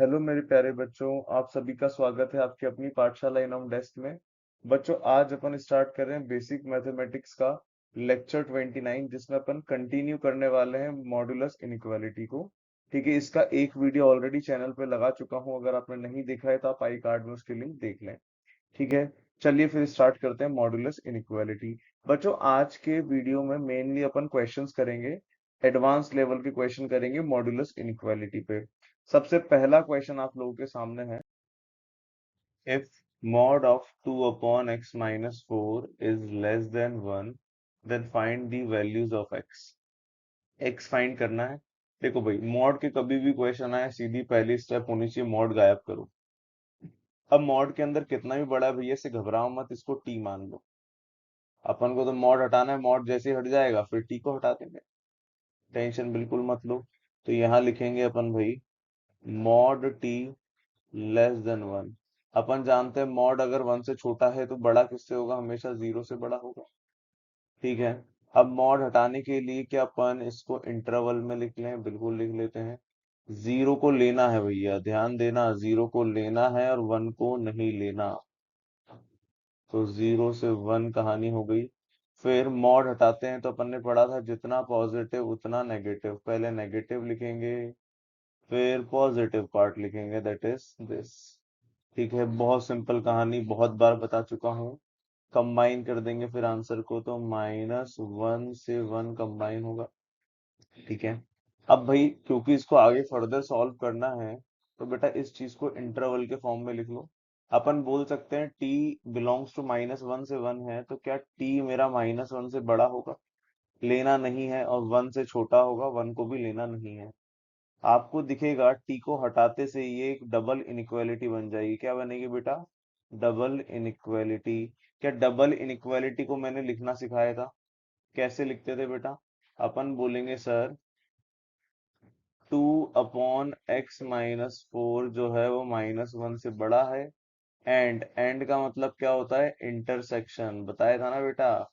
Hello मेरे प्यारे बच्चों, आप सभी का स्वागत है आपकी अपनी पाठशाला इनाम डेस्क में। बच्चों, आज अपन स्टार्ट कर रहे हैं बेसिक मैथमेटिक्स का लेक्चर 29, जिसमें अपन कंटिन्यू करने वाले हैं मॉड्यूलस इनइक्वालिटी को। ठीक है, इसका एक वीडियो ऑलरेडी चैनल पे लगा चुका हूं, अगर आपने नहीं देखा है तो आप आई कार्ड में उसकी लिंक देख लें। ठीक है, चलिए फिर स्टार्ट करते हैं मॉड्यूलस इनइक्वालिटी। बच्चों, आज के वीडियो में मेनली अपन क्वेश्चंस करेंगे, एडवांस लेवल के क्वेश्चन करेंगे मॉड्यूलस इनइक्वालिटी पे। सबसे पहला क्वेश्चन आप लोगों के सामने है, if mod of 2 upon x minus 4 is less than 1, then find the values of x। x find करना है। देखो भाई, मॉड के कभी भी क्वेश्चन आए, सीधी पहली स्टेप होनी चाहिए मॉड गायब करो। अब मॉड के अंदर कितना भी बड़ा है भैया, से घबराओ मत, इसको टी मान लो। अपन को तो मॉड हटाना है, मॉड जैसे ही हट जाएगा फिर टी को हटा देंगे, टेंशन बिल्कुल मत लो। तो यहाँ लिखेंगे अपन भाई, मॉड टी लेस देन 1। अपन जानते हैं मॉड अगर 1 से छोटा है तो बड़ा किससे होगा, हमेशा 0 से बड़ा होगा। ठीक है, अब मॉड हटाने के लिए क्या अपन इसको इंटरवल में लिख लें, बिल्कुल लिख लेते हैं। 0 को लेना है भैया, ध्यान देना, 0 को लेना है और 1 को नहीं लेना। तो 0 से 1 कहानी हो गई। फिर मॉड हटाते हैं तो अपन ने पढ़ा था जितना पॉजिटिव उतना नेगेटिव, पहले नेगेटिव लिखेंगे फिर पॉजिटिव पार्ट लिखेंगे, दैट इज दिस। ठीक है, बहुत सिंपल कहानी, बहुत बार बता चुका हूँ। कंबाइन कर देंगे फिर आंसर को, तो -1 से 1 कंबाइन होगा। ठीक है, अब भाई क्योंकि इसको आगे फर्दर सॉल्व करना है, तो बेटा इस चीज को इंटरवल के फॉर्म में लिख लो। अपन बोल सकते हैं t बिलोंग्स टू -1 से 1 है, तो क्या t मेरा -1 से बड़ा होगा, लेना नहीं है, और 1 से छोटा होगा, 1 को भी लेना नहीं है। आपको दिखेगा टी को हटाते से ये एक डबल इनइक्वालिटी बन जाएगी। क्या बनेगी बेटा, डबल इनइक्वालिटी। क्या डबल इनइक्वालिटी को मैंने लिखना सिखाया था, कैसे लिखते थे बेटा? अपन बोलेंगे सर 2/x-4 जो है वो -1 से बड़ा है। एंड का मतलब क्या होता है, इंटरसेक्शन, बताया था ना बेटा।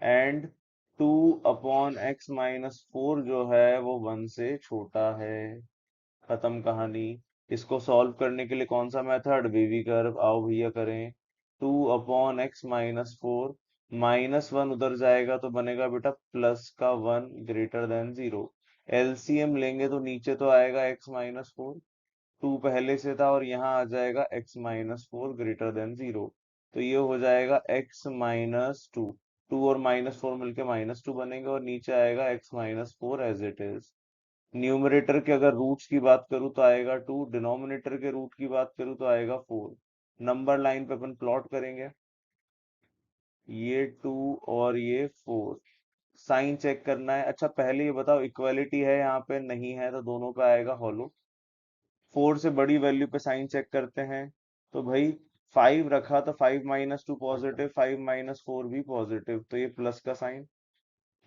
एंड 2/x-4 जो है वो 1 से छोटा है। खत्म कहानी। इसको सॉल्व करने के लिए कौन सा मेथड, वेवी कर्व, आओ भैया करें। 2/x-4, -1 उधर जाएगा तो बनेगा बेटा +1 ग्रेटर देन 0। एलसीएम लेंगे तो नीचे तो आएगा x-4, 2 पहले से था और यहाँ आ जाएगा x-4 ग्रेटर देन 0। तो ये हो जाएगा x-2, 2 और -4 मिलके -2 बनेंगे, और नीचे आएगा x-4 as it is. Numerator के अगर रूट्स की बात करूं तो आएगा 2, डिनोमिनेटर के रूट की बात करूं तो आएगा 4। नंबर लाइन पे अपन प्लॉट करेंगे, ये 2 और ये 4। साइन चेक करना है। अच्छा पहले ये बताओ, इक्वालिटी है यहाँ पे, नहीं है, तो दोनों पे आएगा हॉलो। 4 से बड़ी वैल्यू पे साइन चेक करते हैं, तो भाई 5 रखा तो 5-2 पॉजिटिव, 5-4 भी पॉजिटिव, तो ये प्लस का साइन।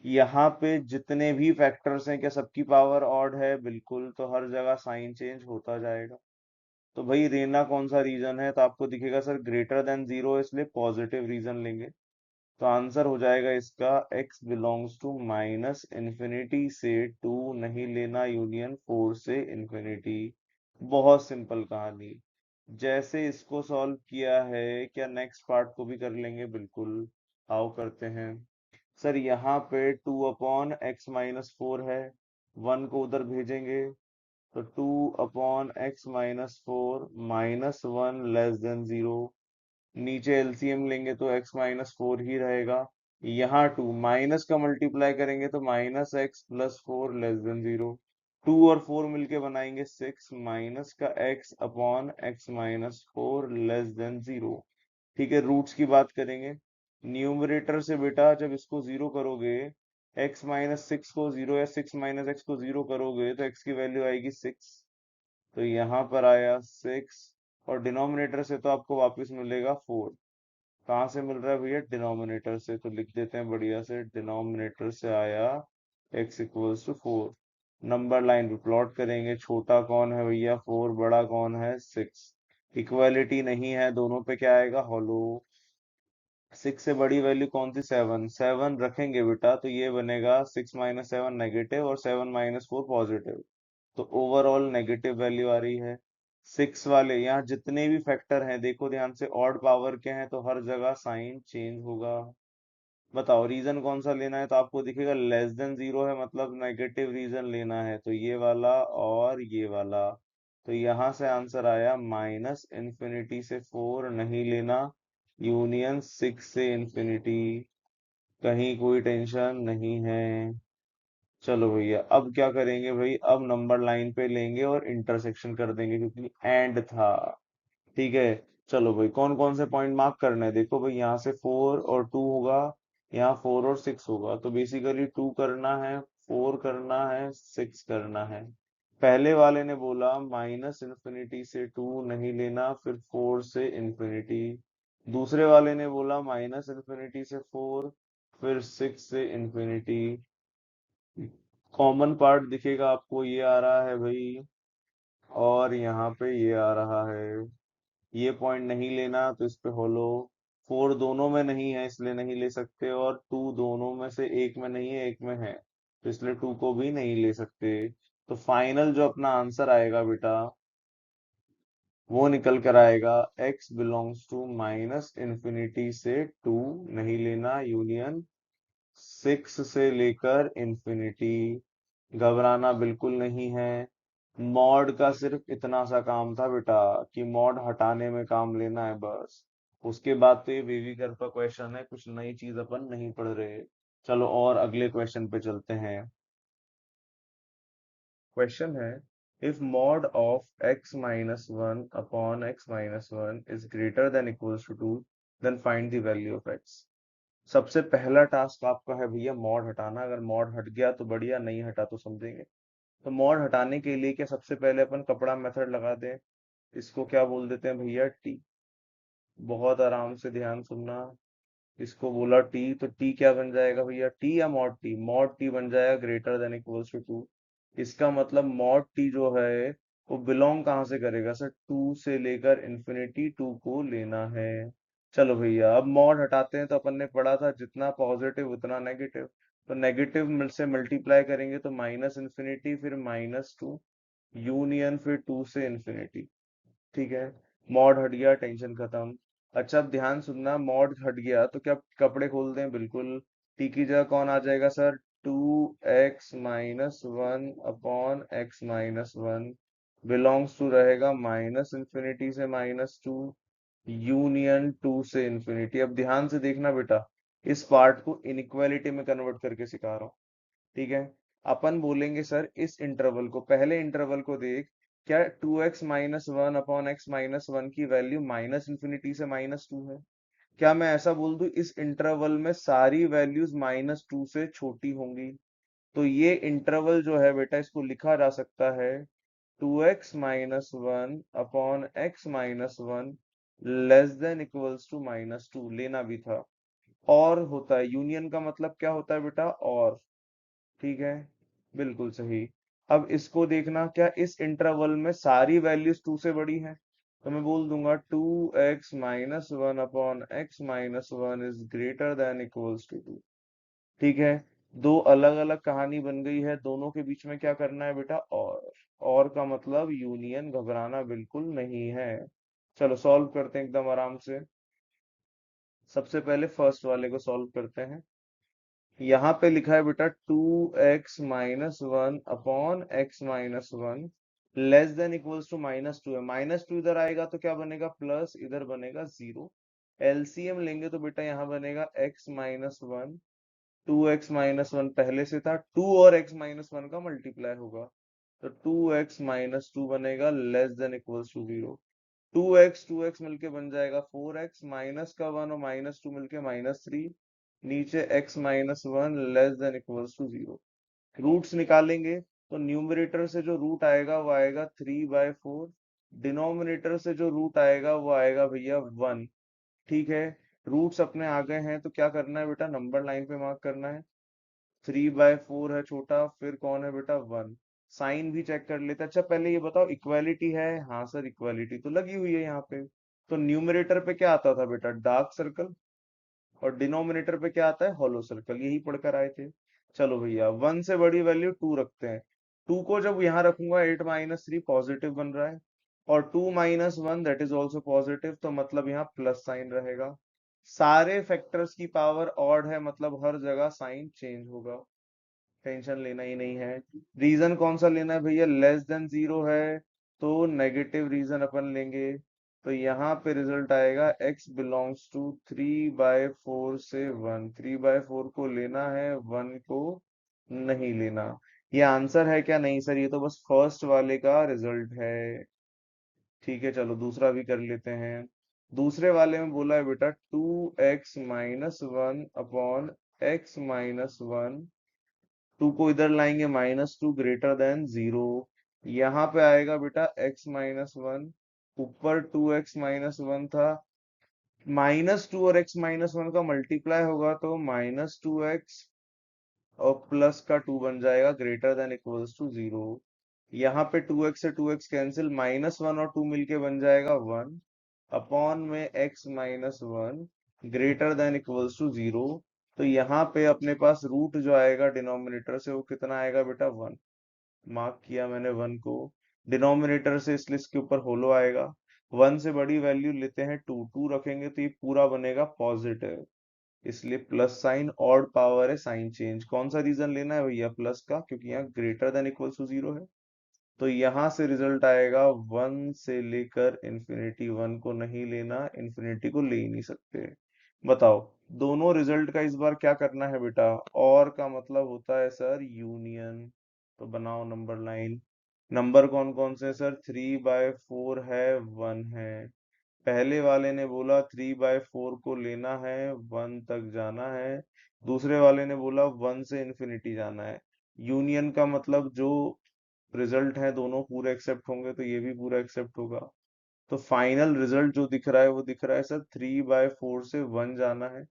यहाँ पे जितने भी फैक्टर्स हैं, क्या सबकी पावर ऑड है, बिल्कुल, तो हर जगह साइन चेंज होता जाएगा। तो भाई रेना कौन सा रीजन है, तो आपको दिखेगा सर ग्रेटर देन 0, इसलिए पॉजिटिव रीजन लेंगे। तो आंसर हो जाएगा इसका x बिलोंग्स टू -इंफिनिटी से 2 नहीं लेना, यूनियन 4 से इंफिनिटी। बहुत सिंपल कहानी। जैसे इसको सॉल्व किया है, क्या नेक्स्ट पार्ट को भी कर लेंगे, बिल्कुल, आओ करते हैं। सर यहाँ पे 2/x-4 है, 1 को उधर भेजेंगे, तो 2/x-4 -1 लेस देन 0। नीचे एलसीएम लेंगे तो x-4 ही रहेगा। यहाँ 2 माइनस का मल्टीप्लाई करेंगे तो -x+4 लेस देन 0। 2 और 4 मिलके बनाएंगे 6, माइनस का x/x-4 लेस देन 0। ठीक है, रूट्स की बात करेंगे। न्यूमरेटर से बेटा जब इसको 0 करोगे, x-6 को 0 या 6-x को 0 करोगे तो x की वैल्यू आएगी 6। तो यहाँ पर आया 6, और डिनोमिनेटर से तो आपको वापस मिलेगा 4। कहाँ से मिल रहा है भैया, डिनोमिनेटर से, तो लिख देते हैं बढ़िया से, डिनोमिनेटर से आया x=4। नंबर लाइन पे प्लॉट करेंगे, छोटा कौन है भैया 4, बड़ा कौन है 6। इक्वालिटी नहीं है, दोनों पे क्या आएगा, हॉलो। 6 से बड़ी वैल्यू कौन सी, 7, 7 रखेंगे बेटा तो ये बनेगा 6-7 नेगेटिव और 7-4 पॉजिटिव, तो ओवरऑल नेगेटिव वैल्यू आ रही है। 6 वाले यहाँ जितने भी फैक्टर हैं देखो ध्यान से, ऑड पावर के हैं तो हर जगह साइन चेंज होगा। बताओ रीजन कौन सा लेना है, तो आपको दिखेगा लेस देन जीरो है, मतलब नेगेटिव रीजन लेना है, तो ये वाला और ये वाला। तो यहाँ से आंसर आया माइनस इन्फिनिटी से 4 नहीं लेना, यूनियन 6 से इन्फिनिटी। कहीं कोई टेंशन नहीं है। चलो भैया अब क्या करेंगे भाई, अब नंबर लाइन पे लेंगे और इंटरसेक्शन कर देंगे क्योंकि एंड था। ठीक है। चलो भाई कौन कौन से पॉइंट मार्क करने हैं, देखो भाई यहाँ से 4 और 2 होगा, यहाँ 4 और 6 होगा, तो बेसिकली 2 करना है, 4 करना है, 6 करना है। पहले वाले ने बोला माइनस इन्फिनिटी से 2 नहीं लेना, फिर 4 से इन्फिनिटी। दूसरे वाले ने बोला माइनस इन्फिनिटी से 4, फिर 6 से इन्फिनिटी। कॉमन पार्ट दिखेगा आपको, ये आ रहा है भाई, और यहाँ पे ये आ रहा है। ये पॉइंट नहीं लेना तो इस पे होलो। 4 दोनों में नहीं है इसलिए नहीं ले सकते, और 2 दोनों में से एक में नहीं है, एक में है, तो इसलिए 2 को भी नहीं ले सकते। तो फाइनल जो अपना आंसर आएगा बेटा, वो निकल कर आएगा x belongs to minus infinity से 2 नहीं लेना, यूनियन 6 से लेकर इन्फिनिटी। घबराना बिल्कुल नहीं है। मॉड का सिर्फ इतना सा काम था बेटा कि मॉड हटाने में काम लेना है बस। उसके बाद तो ये बेबी कर का क्वेश्चन है, कुछ नई चीज अपन नहीं पढ़ रहे। चलो और अगले क्वेश्चन पे चलते हैं। क्वेश्चन है, if mod of x minus one upon x minus one is greater than equals to 2, then find the value of x। सबसे पहला टास्क आपका है भैया मॉड हटाना, अगर मॉड हट गया तो बढ़िया, नहीं हटा तो समझेंगे। तो मॉड हटाने के लिए क्या, सबसे पहले अपन कपड़ा मेथड लगा दें। इसको क्या बोल देते हैं भैया, टी। बहुत आराम से ध्यान सुनना। इसको बोला टी, तो टी क्या बन जाएगा भैया, टी या मॉड टी, मॉड टी बन जाएगा ग्रेटर देन इक्वल्स टू 2। इसका मतलब मॉड टी जो है वो बिलोंग कहाँ से करेगा सर, 2 से लेकर इन्फिनिटी, 2 को लेना है। चलो भैया अब मॉड हटाते हैं, तो अपन ने पढ़ा था जितना पॉजिटिव उतना नेगेटिव, तो नेगेटिव से मल्टीप्लाई करेंगे तो माइनस इन्फिनिटी फिर -2, यूनियन फिर 2 से इन्फिनिटी। ठीक है। मॉड हट गया, टेंशन खत्म। अच्छा अब ध्यान सुनना, मॉड हट गया तो क्या कपड़े खोल दें, बिल्कुल। टी की जगह कौन आ जाएगा sir, 2x-1 upon x-1 belongs to रहेगा माइनस इन्फिनिटी से -2, यूनियन 2 से इन्फिनिटी। अब ध्यान से देखना बेटा, इस पार्ट को इनइक्वालिटी में कन्वर्ट करके सिखा रहा हूँ। ठीक है। अपन बोलेंगे सर इस इंटरवल को, पहले इंटरवल को देख, क्या 2x-1 अपॉन x-1 की वैल्यू माइनस इन्फिनिटी से -2 है। क्या मैं ऐसा बोल दूं इस इंटरवल में सारी वैल्यूज -2 से छोटी होंगी। तो ये इंटरवल जो है बेटा, इसको लिखा जा सकता है 2x-1 upon x-1 less than equals to -2, लेना भी था। और होता है, यूनियन का मतलब क्या होता है बेटा, और। ठीक है, बिल्कुल सही। अब इसको देखना, क्या इस इंटरवल में सारी वैल्यूज 2 से बड़ी हैं, तो मैं बोल दूंगा 2x-1 upon x-1 is greater than equals to 2। ठीक है। दो अलग अलग कहानी बन गई है, दोनों के बीच में क्या करना है बेटा, और का मतलब यूनियन, घबराना बिल्कुल नहीं है। चलो सॉल्व करते हैं एकदम आराम से। सबसे पहले फर्स्ट वाले को सॉल्व करते हैं। यहाँ पे लिखा है बेटा 2x-1 upon x-1 less than equals to -2 है। -2 इधर आएगा तो क्या बनेगा, प्लस, इधर बनेगा 0। एलसीएम लेंगे तो बेटा यहाँ बनेगा x-1, 2x-1 पहले से था, 2 और x-1 का मल्टीप्लाई होगा, तो 2x-2 बनेगा less than equals to 0। 2x मिलके बन जाएगा 4x, माइनस का 1 और -2 मिलके -3, नीचे x-1 less than equals to 0। Roots निकालेंगे तो न्यूमरेटर से जो रूट आएगा वो आएगा 3/4, डिनोमिनेटर से जो रूट आएगा वो आएगा भैया 1। ठीक है। रूट्स अपने आ गए हैं तो क्या करना है बेटा, नंबर लाइन पे मार्क करना है। 3/4 है छोटा, फिर कौन है बेटा, 1। साइन भी चेक कर लेते हैं। अच्छा पहले ये बताओ इक्वालिटी है, हाँ सर इक्वालिटी तो लगी हुई है यहाँ पे। तो न्यूमरेटर पे क्या आता था बेटा, डार्क सर्कल, और डिनोमिनेटर पे क्या आता है, हॉलो सर्कल, यही पढ़कर आए थे। चलो भैया 1 से बड़ी वैल्यू 2 रखते हैं। 2 को जब यहाँ रखूंगा 8-3 पॉजिटिव बन रहा है, और 2 - 1 दैट इज ऑल्सो पॉजिटिव, तो मतलब यहाँ प्लस साइन रहेगा। सारे फैक्टर्स की पावर ऑड है, मतलब हर जगह साइन चेंज होगा, टेंशन लेना ही नहीं है। रीजन कौन सा लेना है भैया, लेस देन जीरो है, तो नेगेटिव रीजन अपन लेंगे। तो यहाँ पे रिजल्ट आएगा x बिलोंग्स टू 3/4 से 1, 3/4 को लेना है, 1 को नहीं लेना। ये आंसर है क्या, नहीं सर, ये तो बस फर्स्ट वाले का रिजल्ट है। ठीक है, चलो दूसरा भी कर लेते हैं। दूसरे वाले में बोला है बेटा 2x - 1 अपॉन x - 1, 2 को इधर लाएंगे, -2 ग्रेटर देन 0। यहाँ पे आएगा बेटा x - 1, ऊपर 2x - 1 था, -2 और x - 1 का मल्टीप्लाई होगा तो -2x और प्लस का 2 बन जाएगा, ग्रेटर देन इक्वल्स टू 0। यहाँ पे 2x से 2x कैंसिल, -1 और 2 मिलके बन जाएगा 1, अपॉन में x - 1 greater than equals to 0। तो यहाँ पे अपने पास रूट जो आएगा डिनोमिनेटर से वो कितना आएगा बेटा, 1। मार्क किया मैंने 1 को डिनोमिनेटर से, इसलिए इसके ऊपर होलो आएगा। 1 से बड़ी वैल्यू लेते हैं 2, 2 रखेंगे तो ये पूरा बनेगा पॉजिटिव, इसलिए प्लस साइन, ऑड पावर है, साइन चेंज। कौन सा रीजन लेना है भैया, प्लस का, क्योंकि यहाँ ग्रेटर देन इक्वल्स टू 0 है। तो यहाँ से रिजल्ट आएगा 1 से लेकर इंफिनिटी, 1 को नहीं लेना, इंफिनिटी को ले ही नहीं सकते। बताओ, दोनों रिजल्ट का इस बार क्या करना है बेटा, और का मतलब होता है सर यूनियन। तो बनाओ नंबर लाइन। नंबर कौन कौन से हैं सर, 3/4 है, 1 है। पहले वाले ने बोला 3/4 को लेना है, 1 तक जाना है। दूसरे वाले ने बोला 1 से इंफिनिटी जाना है। यूनियन का मतलब जो रिजल्ट है दोनों पूरे एक्सेप्ट होंगे, तो ये भी पूरा एक्सेप्ट होगा। तो फाइनल रिजल्ट जो दिख रहा है वो दिख रहा है सर 3/4 से 1 जाना है,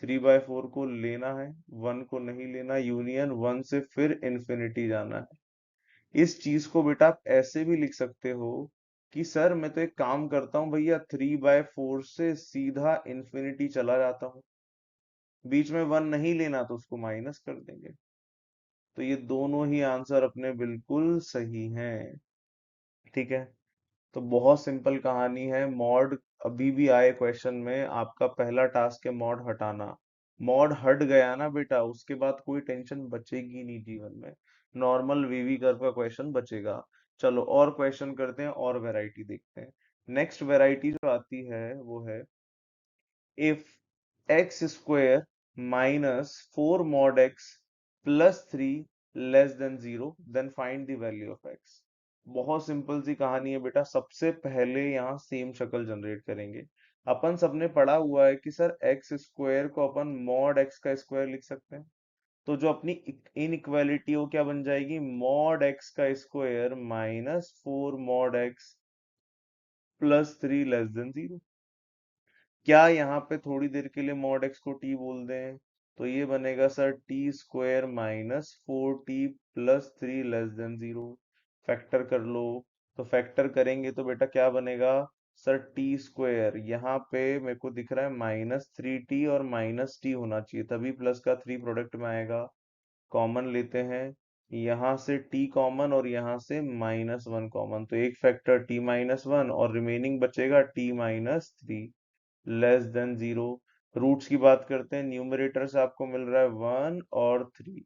3/4 को लेना है, 1 को नहीं लेना, यूनियन 1 से फिर इंफिनिटी जाना है। इस चीज को बेटा आप ऐसे भी लिख सकते हो कि सर मैं तो एक काम करता हूँ भैया, 3/4 से सीधा इंफिनिटी चला जाता हूँ, बीच में 1 नहीं लेना तो उसको माइनस कर देंगे। तो ये दोनों ही आंसर अपने बिल्कुल सही हैं। ठीक है, तो बहुत सिंपल कहानी है। मॉड अभी भी आए क्वेश्चन में, आपका पहला टास्क है मॉड हटाना। मॉड हट गया ना बेटा, उसके बाद कोई टेंशन बचेगी नहीं जीवन में, नॉर्मल वीवी कर्व का क्वेश्चन बचेगा। चलो और क्वेश्चन करते हैं, और वैरायटी देखते हैं। नेक्स्ट वैरायटी जो आती है वो है, if x square minus 4 mod x plus 3 less than 0, then find the value of x। बहुत सिंपल सी कहानी है बेटा। सबसे पहले यहाँ सेम शक्ल जनरेट करेंगे। अपन सबने पढ़ा हुआ है कि सर एक्स स्क्वायर को अपन मॉड एक्स का स्क्वायर लिख सकते हैं। तो जो अपनी इनइक्वालिटी वो क्या बन जाएगी, मॉड एक्स का square -4 mod x plus 3 less than 0। क्या यहाँ पे थोड़ी देर के लिए मॉड एक्स को टी बोल दें, तो ये बनेगा sir t² -4t plus 3 less than 0। Factor कर लो। तो फैक्टर करेंगे तो बेटा क्या बनेगा, सर t², यहाँ पे मेरे को दिख रहा है -3t और -t होना चाहिए, तभी प्लस का 3 प्रोडक्ट में आएगा। कॉमन लेते हैं, यहाँ से t कॉमन और यहाँ से -1 कॉमन, तो एक फैक्टर t-1 और रिमेनिंग बचेगा t-3 लेस देन 0। रूट्स की बात करते हैं, न्यूमरेटर से आपको मिल रहा है 1 और 3,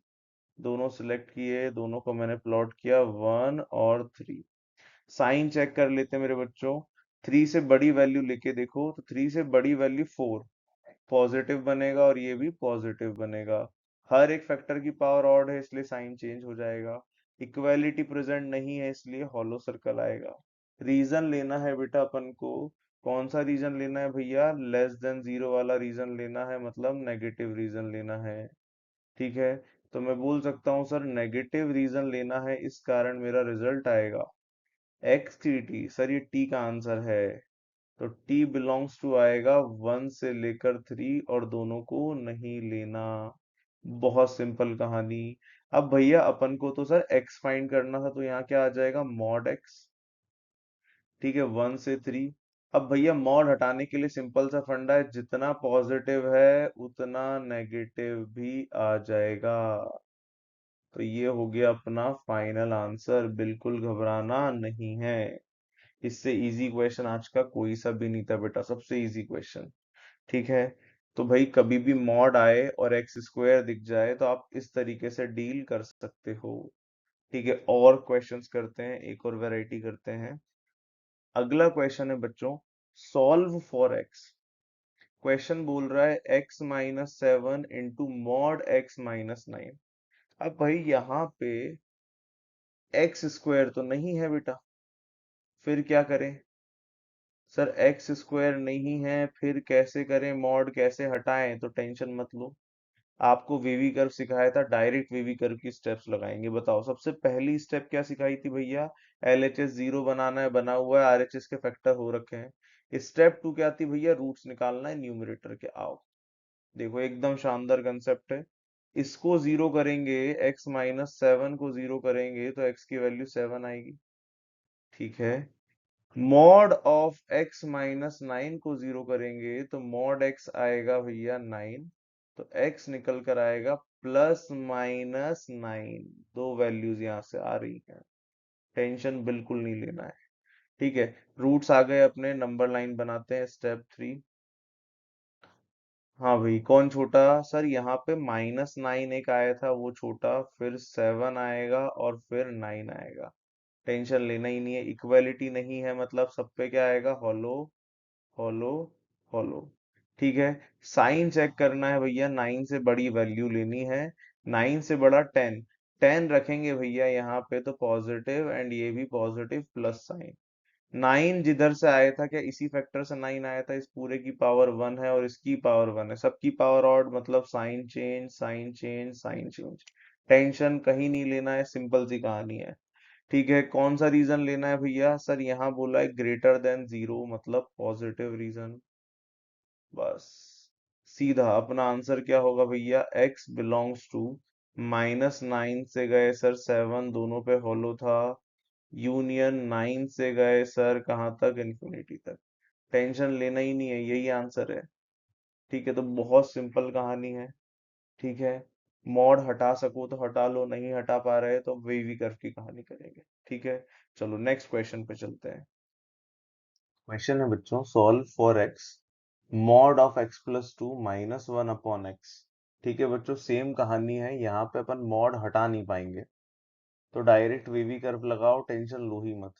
दोनों सिलेक्ट किए, दोनों को मैंने प्लॉट किया 1 और 3। साइन चेक कर लेते हैं मेरे बच्चों। 3 से बड़ी वैल्यू लेके देखो, तो 3 से बड़ी वैल्यू 4 पॉजिटिव बनेगा और ये भी पॉजिटिव बनेगा। हर एक फैक्टर की पावर ऑड है, इसलिए साइन चेंज हो जाएगा। इक्वालिटी प्रेजेंट नहीं है, इसलिए हॉलो सर्कल आएगा। रीजन लेना है बेटा अपन को, कौन सा रीजन लेना है भैया, लेस देन 0 वाला रीजन लेना है, मतलब नेगेटिव रीजन लेना है। ठीक है, तो मैं बोल सकता हूँ सर नेगेटिव रीजन लेना है, इस कारण मेरा रिजल्ट आएगा x3t। सर ये t का आंसर है, तो t बिलोंग्स टू आएगा 1 से लेकर 3 और दोनों को नहीं लेना। बहुत सिंपल कहानी। अब भैया अपन को तो सर x फाइंड करना था, तो यहाँ क्या आ जाएगा, मॉड x। ठीक है, 1 से 3। अब भैया मॉड हटाने के लिए सिंपल सा फंडा है, जितना पॉजिटिव है उतना नेगेटिव भी आ जाएगा। तो ये हो गया अपना फाइनल आंसर, बिल्कुल घबराना नहीं है। इससे इजी क्वेश्चन आज का कोई सा भी नहीं था बेटा, सबसे इजी क्वेश्चन। ठीक है, तो भाई कभी भी मॉड आए और एक्स स्क्वायर दिख जाए तो आप इस तरीके से डील कर सकते हो। ठीक है, और क्वेश्चंस करते हैं, एक और वैरायटी करते हैं। अगला क्वेश्चन है बच्चों, सॉल्व फॉर एक्स। क्वेश्चन बोल रहा है x-7 इंटू मॉड x-9। अब भाई यहाँ पे एक्स स्क्वायर तो नहीं है बेटा, फिर क्या करें? सर एक्स स्क्वायर नहीं है, फिर कैसे करें मॉड, कैसे हटाएं? तो टेंशन मत लो, आपको वीवी कर्व सिखाया था, डायरेक्ट वीवी कर्व की स्टेप्स लगाएंगे। बताओ सबसे पहली स्टेप क्या सिखाई थी भैया? एलएचएस जीरो बनाना है, बना हुआ है, आरएचएस के फैक्टर हो रखे हैं। स्टेप टू क्या थी भैया? रूट्स निकालना है न्यूमरेटर के। आओ देखो, एकदम शानदार कंसेप्ट है। इसको जीरो करेंगे, x-7 को जीरो करेंगे तो x की वैल्यू 7 आएगी। ठीक है, मॉड ऑफ x-9 को जीरो करेंगे तो मॉड x आएगा भैया 9, तो x निकल कर आएगा +-9। दो वैल्यूज यहां से आ रही हैं, टेंशन बिल्कुल नहीं लेना है। ठीक है, रूट्स आ गए अपने, नंबर लाइन बनाते हैं, स्टेप 3। हाँ भाई, कौन छोटा? सर यहाँ पे -9 एक आया था, वो छोटा, फिर 7 आएगा और फिर 9 आएगा। टेंशन लेना ही नहीं है, इक्वालिटी नहीं है मतलब सब पे क्या आएगा? Hollow hollow hollow. ठीक है, साइन चेक करना है भैया, 9 से बड़ी वैल्यू लेनी है। 9 से बड़ा 10, 10 रखेंगे भैया यहाँ पे तो पॉजिटिव, एंड ये भी पॉजिटिव प्लस साइन। 9 जिधर से आया था, क्या इसी फैक्टर से 9 आया था? इस पूरे की पावर 1 है और इसकी पावर 1 है, सबकी पावर ऑड, मतलब sign change sign change sign change. Tension कहीं नहीं लेना है, सिंपल सी कहानी है। ठीक है, कौन सा रीजन लेना है भैया? सर यहाँ बोला है ग्रेटर देन जीरो, मतलब पॉजिटिव रीजन। बस, सीधा अपना आंसर क्या होगा भैया? x बिलोंग्स टू -9 से गए सर 7, दोनों पे हॉलो था, यूनियन 9 से गए सर कहाँ तक? इन्फिनिटी तक। टेंशन लेना ही नहीं है, यही आंसर है। ठीक है, तो बहुत सिंपल कहानी है। ठीक है, मॉड हटा सको तो हटा लो, नहीं हटा पा रहे तो वीवी कर्व की कहानी करेंगे। ठीक है, चलो नेक्स्ट क्वेश्चन पे चलते हैं। क्वेश्चन है बच्चों, solve for x mod of x+2 -1/x। ठीक है बच्चों, सेम कहानी है, यहाँ पे अपन मॉड हटा नहीं पाएंगे, तो डायरेक्ट वीवी कर्व लगाओ, टेंशन लो ही मत।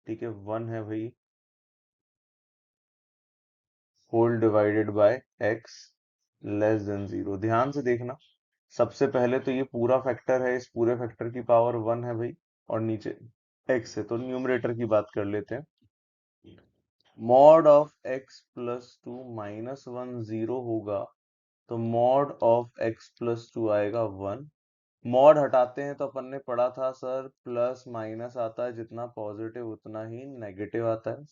ठीक है, 1 है भाई, whole divided by x less than 0। ध्यान से देखना, सबसे पहले तो ये पूरा फैक्टर है, इस पूरे फैक्टर की पावर 1 है भाई, और नीचे x है, तो न्यूमरेटर की बात कर लेते हैं। मॉड ऑफ x+2 -1 0 होगा, तो मॉड ऑफ x+2 आएगा 1। मॉड हटाते हैं तो अपन ने पढ़ा था सर, प्लस माइनस आता है, जितना पॉजिटिव उतना ही नेगेटिव आता है।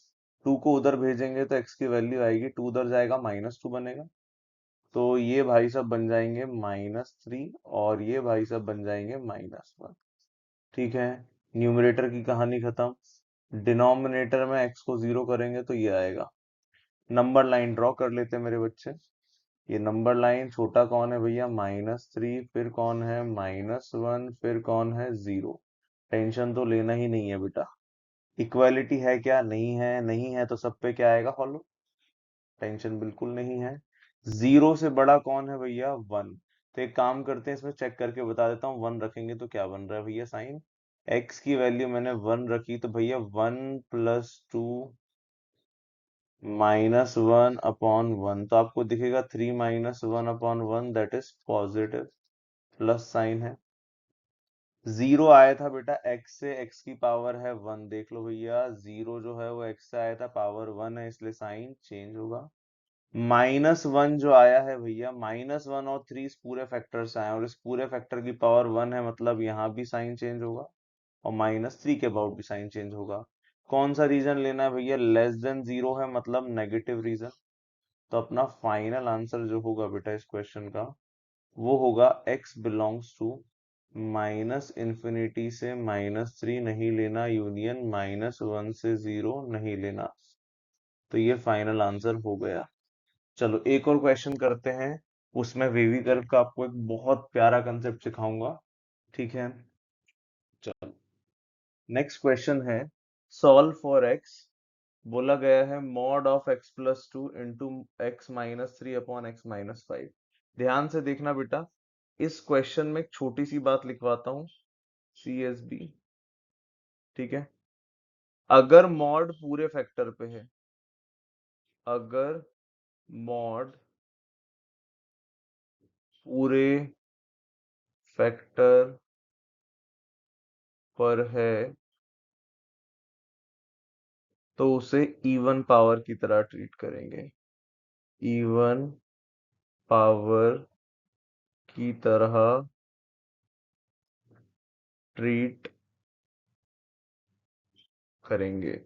2 को उधर भेजेंगे तो x की वैल्यू आएगी, 2 उधर जाएगा -2 बनेगा, तो ये भाई सब बन जाएंगे -3, और ये भाई सब बन जाएंगे -1। ठीक है, न्यूमरेटर की कहानी खत्म। डिनोमिनेटर में x को जीरो करेंगे तो ये आएगा। नंबर लाइन ड्रॉ कर लेते हैं मेरे बच्चे। ये नंबर लाइन, छोटा कौन है भैया? -3, फिर कौन है? -1, फिर कौन है? 0। टेंशन तो लेना ही नहीं है बेटा। इक्वालिटी है क्या? नहीं है, नहीं है तो सब पे क्या आएगा? हॉलो। टेंशन बिल्कुल नहीं है। 0 से बड़ा कौन है भैया? 1। तो एक काम करते हैं, इसमें चेक करके बता देता हूँ, 1 रखेंगे तो क्या बन रहा है भैया? साइन। x की वैल्यू मैंने 1 रखी, तो भैया 1+2 -1/1, तो आपको दिखेगा 3 -1/1, that is positive, plus sign है। 0 आया था बेटा x से, x की पावर है 1, देख लो भैया, 0 जो है वो x से आया था, पावर 1 है, इसलिए साइन चेंज होगा। -1 जो आया है भैया, -1 और 3 इस पूरे फैक्टर से आए, और इस पूरे फैक्टर की पावर 1 है, मतलब यहाँ भी साइन चेंज होगा, और -3 के अबाउट भी साइन चेंज होगा। कौन सा रीजन लेना है भैया? लेस देन 0 है, मतलब नेगेटिव रीजन। तो अपना फाइनल आंसर जो होगा बेटा इस क्वेश्चन का, वो होगा x बिलोंग्स टू -इन्फिनिटी से -3 नहीं लेना, यूनियन -1 से 0 नहीं लेना। तो ये फाइनल आंसर हो गया। चलो एक और क्वेश्चन करते हैं, उसमें वेवी कर्व का आपको एक बहुत प्यारा कंसेप्ट सिखाऊंगा। ठीक है, चलो नेक्स्ट क्वेश्चन है, सॉल्व फॉर एक्स, बोला गया है mod of x plus two into x minus three upon x minus five. ध्यान से देखना बेटा, इस क्वेश्चन में एक छोटी सी बात लिखवाता हूँ, सी एस बी, ठीक है। अगर मॉड पूरे फैक्टर पे है, अगर मॉड पूरे फैक्टर पर है तो उसे इवन पावर की तरह ट्रीट करेंगे, इवन पावर की तरह ट्रीट करेंगे।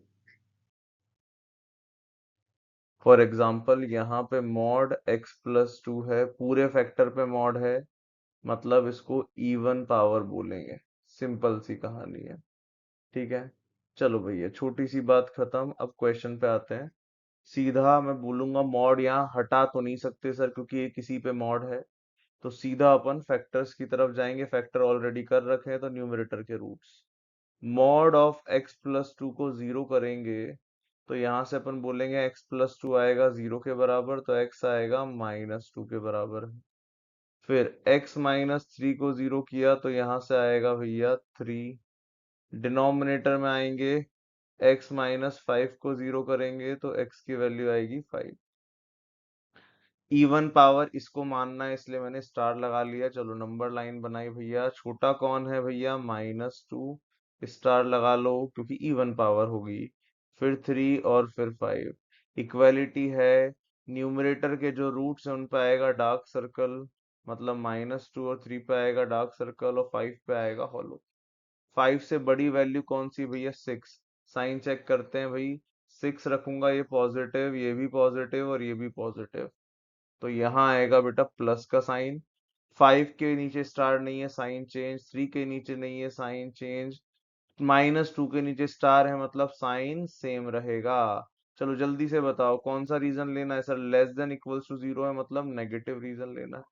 फॉर एग्जाम्पल यहाँ पे मॉड एक्स प्लस टू है, पूरे फैक्टर पे मॉड है, मतलब इसको इवन पावर बोलेंगे। सिंपल सी कहानी है, ठीक है। चलो भैया, छोटी सी बात खत्म, अब क्वेश्चन पे आते हैं। सीधा मैं बोलूंगा मॉड यहाँ हटा तो नहीं सकते सर, क्योंकि ये किसी पे मॉड है, तो सीधा अपन फैक्टर्स की तरफ जाएंगे। फैक्टर ऑलरेडी कर रखे हैं तो न्यूमरेटर के roots. Mod of x plus two को जीरो करेंगे तो यहाँ से अपन बोलेंगे एक्स प्लस टू आएगा जीरो के बराबर, तो एक्स आएगा माइनस टू के बराबर। फिर x माइनस थ्री को जीरो किया तो यहाँ से आएगा भैया थ्री। डिनोमिनेटर में आएंगे, x माइनस फाइव को जीरो करेंगे तो x की वैल्यू आएगी फाइव। इवन पावर इसको मानना है, इसलिए मैंने स्टार लगा लिया। चलो नंबर लाइन बनाई भैया, छोटा कौन है भैया, माइनस टू, स्टार लगा लो क्योंकि इवन पावर होगी। फिर थ्री और फिर फाइव, इक्वालिटी है। न्यूमरेटर के जो रूट्स हैं उन पे आएगा डार्क सर्कल, मतलब माइनस टू और थ्री पे आएगा डार्क सर्कल और फाइव पे आएगा हॉलो। फाइव से बड़ी वैल्यू कौन सी भैया, सिक्स। साइन चेक करते हैं भाई, सिक्स रखूंगा ये पॉजिटिव, ये भी पॉजिटिव और ये भी पॉजिटिव, तो यहाँ आएगा बेटा प्लस का साइन। फाइव के नीचे स्टार नहीं है, साइन चेंज। थ्री के नीचे नहीं है, साइन चेंज। माइनस टू के नीचे स्टार है, मतलब साइन सेम रहेगा। चलो जल्दी से बताओ कौन सा रीजन लेना है sir, less than equals to zero है, मतलब नेगेटिव रीजन लेना है।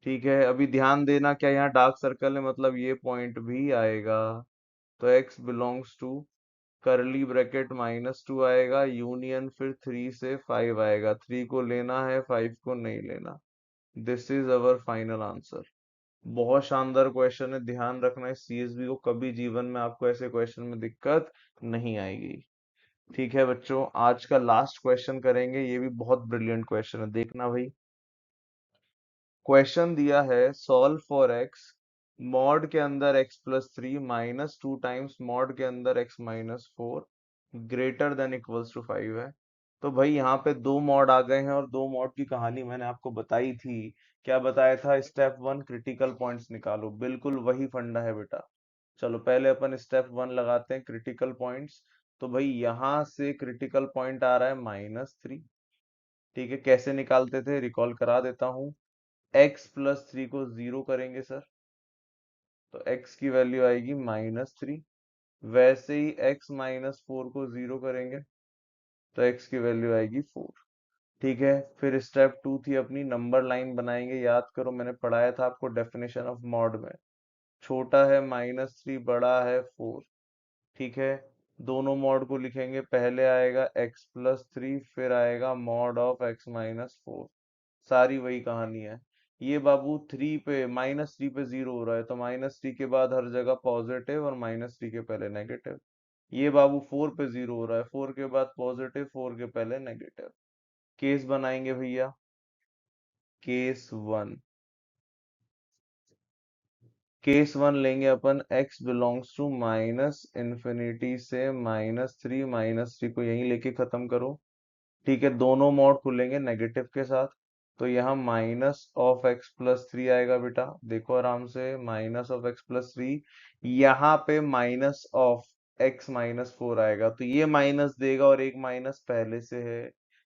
ठीक है, अभी ध्यान देना, क्या यहाँ डार्क सर्कल है, मतलब ये पॉइंट भी आएगा। तो x belongs to curly bracket minus two आएगा, यूनियन फिर थ्री से फाइव आएगा। थ्री को लेना है, फाइव को नहीं लेना। This is our final answer. बहुत शानदार क्वेश्चन है, ध्यान रखना है सीएसबी को कभी जीवन में आपको ऐसे क्वेश्चन में दिक्कत नहीं आएगी। ठीक है बच्चों, आज का लास्ट क्वेश्चन करेंगे, ये भी बहुत ब्रिलियंट क्वेश्चन है, देखना भाई। क्वेश्चन दिया है सॉल्व फॉर एक्स मॉड के अंदर x plus three minus two times mod के अंदर x minus four greater than equals to five है। तो भाई यहाँ पे दो मॉड आ गए हैं और दो मॉड की कहानी मैंने आपको बताई थी। क्या बताया था, स्टेप वन क्रिटिकल पॉइंट्स निकालो, बिल्कुल वही फंडा है बेटा। चलो पहले अपन स्टेप वन लगाते हैं, क्रिटिकल पॉइंट्स। तो भाई यहाँ से क्रिटिकल पॉइंट आ रहा है माइनस थ्री। ठीक है, कैसे निकालते थे रिकॉल करा देता हूँ। x प्लस थ्री को जीरो करेंगे सर, तो x की वैल्यू आएगी माइनस थ्री। वैसे ही x माइनस फोर को जीरो करेंगे तो x की वैल्यू आएगी फोर। ठीक है, फिर स्टेप टू थी अपनी, नंबर लाइन बनाएंगे। याद करो मैंने पढ़ाया था आपको डेफिनेशन ऑफ मॉड में, छोटा है माइनस थ्री, बड़ा है फोर। ठीक है, दोनों मॉड को लिखेंगे, पहले आएगा x प्लस थ्री, फिर आएगा mod of x minus four. सारी वही कहानी है। ये बाबू थ्री पे माइनस थ्री पे जीरो हो रहा है, तो माइनस थ्री के बाद हर जगह पॉजिटिव और माइनस थ्री के पहले नेगेटिव। ये बाबू फोर पे जीरो हो रहा है, फोर के बाद पॉजिटिव, फोर के पहले नेगेटिव। केस बनाएंगे भैया, केस वन। केस वन लेंगे अपन, x belongs to minus infinity से माइनस थ्री को यहीं लेके खत्म करो। ठीक है, दोनों मॉड खुलेंगे नेगेटिव के साथ, तो यहाँ minus of x plus three आएगा बेटा, देखो आराम से, minus of x plus three. यहाँ पे minus of x minus four आएगा, तो ये माइनस देगा और एक माइनस पहले से है,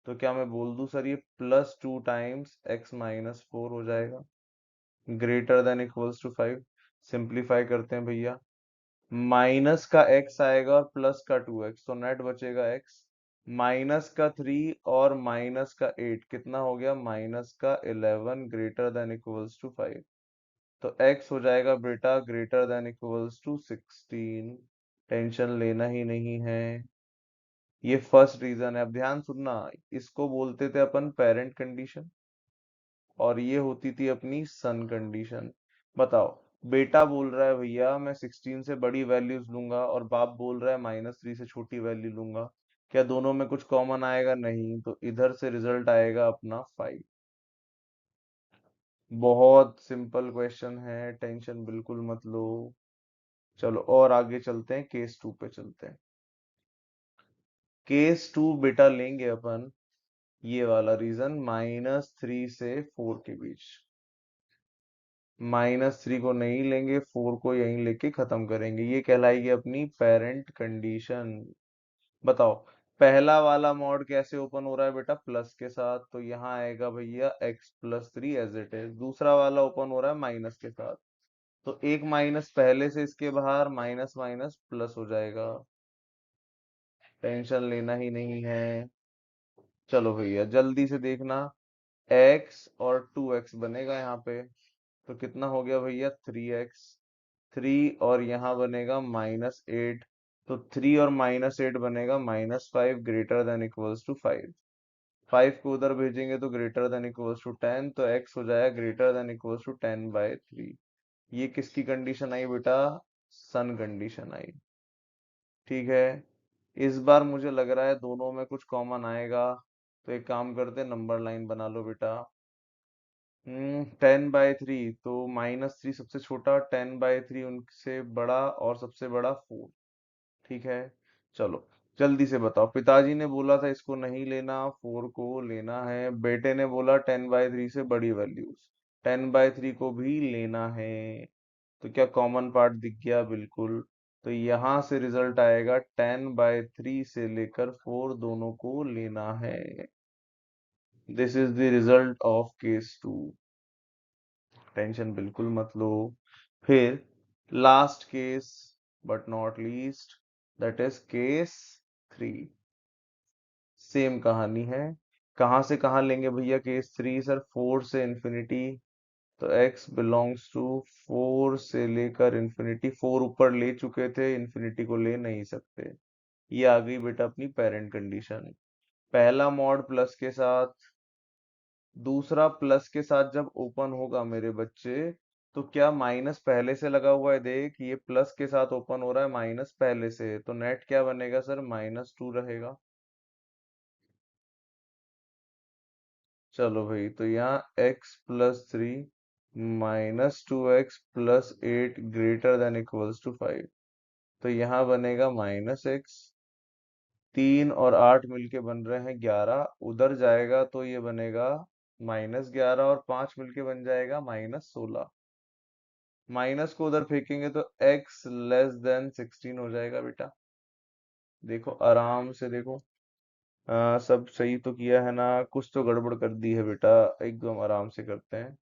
तो क्या मैं बोल दूं सर, ये plus two times x minus four हो जाएगा, greater than equals to five. Simplify करते हैं भैया, माइनस का x आएगा और प्लस का टू एक्स, तो नेट बचेगा x। माइनस का थ्री और माइनस का एट कितना हो गया, माइनस का eleven, greater than equals to five. तो x हो जाएगा बेटा greater than equals to sixteen. Tension लेना ही नहीं है। ये फर्स्ट रीजन है। अब ध्यान सुनना, इसको बोलते थे अपन पेरेंट कंडीशन, और ये होती थी अपनी सन कंडीशन। बताओ, बेटा बोल रहा है भैया मैं 16 से बड़ी वैल्यूज लूंगा, और बाप बोल रहा है -3 से छोटी वैल्यू लूंगा। क्या दोनों में कुछ कॉमन आएगा? नहीं, तो इधर से रिजल्ट आएगा अपना 5। बहुत सिंपल क्वेश्चन है, टेंशन बिल्कुल मत लो। चलो और आगे चलते हैं, केस 2 पे चलते हैं। केस 2 बेटा लेंगे अपन, ये वाला रीजन -3 से 4 के बीच। -3 को नहीं लेंगे, 4 को यहीं लेके खत्म करेंगे, ये कहलाएगी अपनी पेरेंट कंडीशन। बताओ, पहला वाला मॉड कैसे ओपन हो रहा है बेटा? प्लस के साथ, तो यहाँ आएगा भैया x+3 एज इट इज। दूसरा वाला ओपन हो रहा है माइनस के साथ, तो एक माइनस पहले से इसके बाहर, माइनस माइनस प्लस हो जाएगा। टेंशन लेना ही नहीं है। चलो भैया जल्दी से देखना, x और 2x बनेगा यहाँ पे, तो कितना हो गया भैया? 3x। 3 और यहाँ बनेगा -8, तो 3 और -8 बनेगा -5 ग्रेटर देन इक्वल्स टू 5। 5 को उधर भेजेंगे तो ग्रेटर देन इक्वल्स टू 10, तो x हो जाएगा ग्रेटर देन इक्वल्स टू 10/3। ये किसकी कंडीशन आई बेटा? सन कंडीशन आई। ठीक है, इस बार मुझे लग रहा है दोनों में कुछ कॉमन आएगा, तो एक काम करते, नंबर लाइन बना लो बेटा। 10/3, तो -3 सबसे छोटा, 10/3 उनसे बड़ा, और सबसे बड़ा 4। ठीक है, चलो जल्दी से बताओ, पिताजी ने बोला था इसको नहीं लेना, 4 को लेना है। बेटे ने बोला 10/3 से बड़ी वैल्यूज, 10/3 को भी लेना है। तो क्या कॉमन पार्ट दिख गया? बिल्कुल। तो यहाँ से रिजल्ट आएगा 10/3 से लेकर 4 दोनों को लेना है। This is the result of case 2। Tension बिल्कुल मत लो। फिर last case but not least, that is case 3। Same कहानी है। कहाँ से कहाँ लेंगे भैया केस 3? सर 4 से इंफिनिटी, तो x बिलोंग्स टू 4 से लेकर इंफिनिटी। 4 ऊपर ले चुके थे, इंफिनिटी को ले नहीं सकते। ये आ गई बेटा अपनी पेरेंट कंडीशन। पहला मॉड प्लस के साथ, दूसरा प्लस के साथ जब ओपन होगा मेरे बच्चे, तो क्या माइनस पहले से लगा हुआ है? देख, ये प्लस के साथ ओपन हो रहा है, माइनस पहले से, तो नेट क्या बनेगा सर? -2 रहेगा। चलो भाई, तो यहाँ x+3 -2x+8 greater than equals to 5, तो यहाँ बनेगा -x। 3 और 8 मिलके बन रहे हैं 11, उधर जाएगा तो ये बनेगा -11, और 5 मिलके बन जाएगा -16। माइनस को उधर फेंकेंगे तो x <16 हो जाएगा बेटा। देखो आराम से देखो, सब सही तो किया है ना? कुछ तो गड़बड़ कर दी है बेटा। एकदम आराम से करते हैं,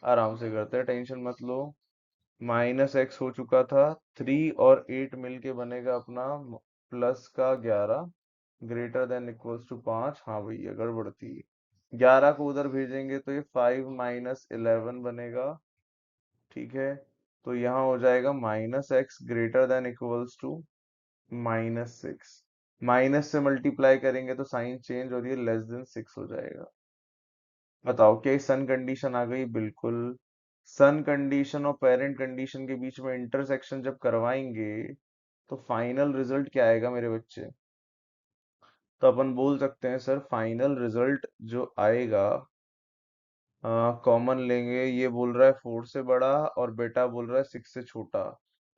आराम से करते हैं, टेंशन मत लो। -x हो चुका था, 3 और 8 मिलके बनेगा अपना प्लस का 11 ग्रेटर देन इक्वल्स टू 5। हाँ भैया गड़बड़ थी, 11 को उधर भेजेंगे तो ये 5 - 11 बनेगा। ठीक है, तो यहाँ हो जाएगा -x greater than equals to -6। Minus से मल्टीप्लाई करेंगे तो साइन चेंज, और ये <6 हो जाएगा। बताओ, क्या सन कंडीशन आ गई? बिल्कुल। सन कंडीशन और पेरेंट कंडीशन के बीच में इंटरसेक्शन जब करवाएंगे, तो फाइनल रिजल्ट क्या आएगा मेरे बच्चे? तो अपन बोल सकते हैं सर फाइनल रिजल्ट जो आएगा, कॉमन लेंगे, ये बोल रहा है 4 से बड़ा और बेटा बोल रहा है 6 से छोटा,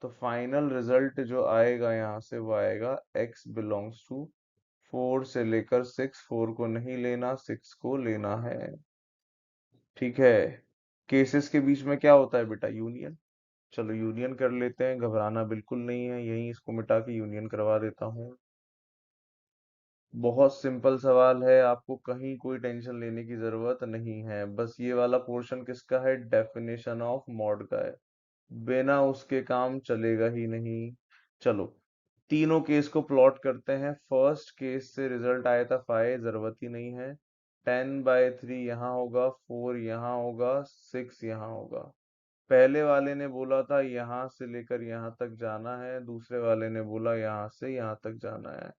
तो फाइनल रिजल्ट जो आएगा यहाँ से वो आएगा x बिलोंग्स टू 4 से लेकर 6। 4 को नहीं लेना, 6 को लेना है। ठीक है, केसेस के बीच में क्या होता है बेटा? यूनियन। चलो यूनियन कर लेते हैं, घबराना बिल्कुल नहीं है, यहीं इसको मिटा के यूनियन करवा देता हूँ। बहुत सिंपल सवाल है, आपको कहीं कोई टेंशन लेने की जरूरत नहीं है। बस ये वाला पोर्शन किसका है? डेफिनेशन ऑफ मॉड का है, बिना उसके काम चलेगा ही नहीं। चलो तीनों केस को प्लॉट करते हैं। फर्स्ट केस से रिजल्ट आया था 5, जरूरत ही नहीं है। 10/3 यहाँ होगा, 4 यहाँ होगा, 6 यहाँ होगा। पहले वाले ने बोला था यहाँ से लेकर यहाँ तक जाना है, दूसरे वाले ने बोला यहाँ से यहाँ तक जाना है।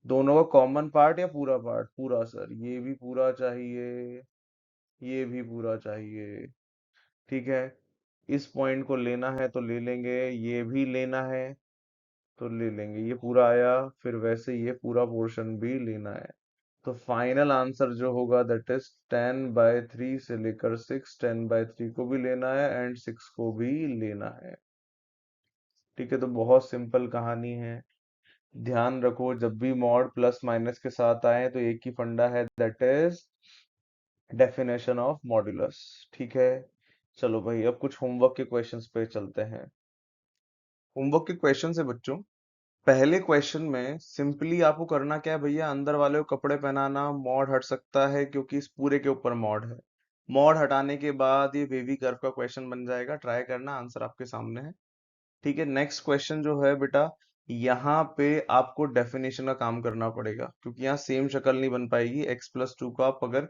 दोनों का कॉमन पार्ट या पूरा पार्ट? पूरा सर, ये भी पूरा चाहिए, ये भी पूरा चाहिए। ठीक है, इस पॉइंट को लेना है तो ले लेंगे, ये भी लेना है तो ले लेंगे, ये पूरा आया। फिर वैसे ये पूरा पोर्शन भी लेना है। तो फाइनल आंसर जो होगा दैट इज 10/3 से लेकर 6, 10/3 को भी लेना है एंड 6 को भी लेना है। ठीक है, तो बहुत सिंपल कहानी है। ध्यान रखो, जब भी मॉड प्लस माइनस के साथ आए तो एक ही फंडा है, that is definition of modulus. ठीक है, चलो भाई अब कुछ होमवर्क के क्वेश्चंस पे चलते हैं। होमवर्क के क्वेश्चन है बच्चों, पहले क्वेश्चन में सिंपली आपको करना क्या है भैया, अंदर वाले को कपड़े पहनाना। मॉड हट सकता है क्योंकि इस पूरे के ऊपर मॉड है। मॉड हटाने के बाद ये वेवी कर्व का क्वेश्चन बन जाएगा। ट्राई करना, आंसर आपके सामने है। ठीक है, नेक्स्ट क्वेश्चन जो है बेटा, यहाँ पे आपको डेफिनेशन का काम करना पड़ेगा क्योंकि यहाँ सेम शक्ल नहीं बन पाएगी। x+2 को आप अगर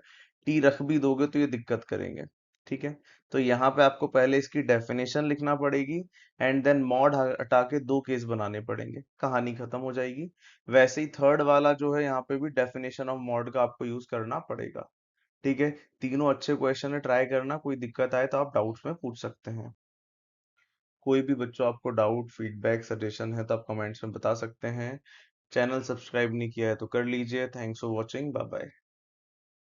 t रख भी दोगे तो ये दिक्कत करेंगे। ठीक है, तो यहाँ पे आपको पहले इसकी डेफिनेशन लिखना पड़ेगी एंड देन मॉड हटा के दो केस बनाने पड़ेंगे, कहानी खत्म हो जाएगी। वैसे ही थर्ड वाला जो है, यहाँ पे भी डेफिनेशन ऑफ मॉड का आपको यूज करना पड़ेगा। ठीक है, तीनों अच्छे क्वेश्चन है, ट्राई करना। कोई दिक्कत आए तो आप डाउट्स में पूछ सकते हैं। कोई भी बच्चों आपको डाउट, फीडबैक, सजेशन है तो आप कमेंट्स में बता सकते हैं। चैनल सब्सक्राइब नहीं किया है तो कर लीजिए। Thanks for watching, bye bye.